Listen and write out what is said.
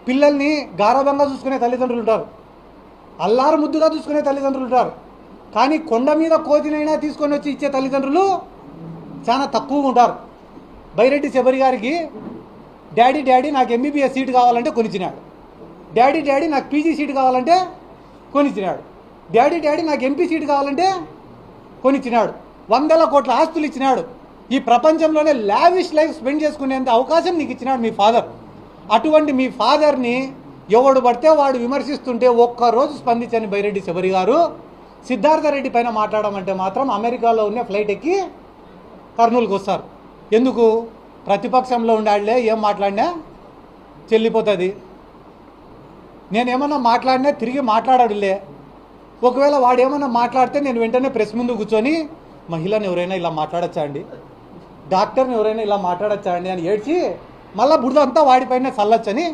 పిల్లల్ని గారాబంగా చూసుకునే తల్లిదండ్రులు ఉంటారు, అల్లారు ముద్దుగా చూసుకునే తల్లిదండ్రులు ఉంటారు. కానీ కొండ మీద కోతినైనా తీసుకొని వచ్చి ఇచ్చే తల్లిదండ్రులు చాలా తక్కువగా ఉంటారు. బైరెడ్డి శబరి గారికి డాడీ నాకు ఎంబీబీఎస్ సీట్ కావాలంటే కొనిచ్చినాడు, డాడీ నాకు పీజీ సీట్ కావాలంటే కొనిచ్చినాడు, డాడీ నాకు ఎంపీ సీట్ కావాలంటే కొనిచ్చినాడు, 100 కోట్ల ఆస్తులు ఇచ్చినాడు. ఈ ప్రపంచంలోనే లావిష్ లైఫ్ స్పెండ్ చేసుకునేంత అవకాశం నీకు ఇచ్చినాడు మీ ఫాదర్. అటువంటి మీ ఫాదర్ని ఎవడు పడితే వాడు విమర్శిస్తుంటే ఒక్కరోజు స్పందించని బైరెడ్డి శబరి గారు సిద్ధార్థ రెడ్డి పైన మాట్లాడమంటే మాత్రం అమెరికాలో ఉన్న ఫ్లైట్ ఎక్కి కర్నూలుకు వస్తారు. ఎందుకు? ప్రతిపక్షంలో ఉండాళ్లే ఏం మాట్లాడినా చెల్లిపోతుంది, నేనేమన్నా మాట్లాడినా తిరిగి మాట్లాడాడులే. ఒకవేళ వాడు ఏమన్నా మాట్లాడితే నేను వెంటనే ప్రెస్ ముందు కూర్చొని మహిళను ఎవరైనా ఇలా మాట్లాడచ్చా అండి, డాక్టర్ని ఎవరైనా ఇలా మాట్లాడచ్చా అండి అని ఏడ్చి మళ్ళీ బురద అంతా వాడిపైన చల్లొచ్చని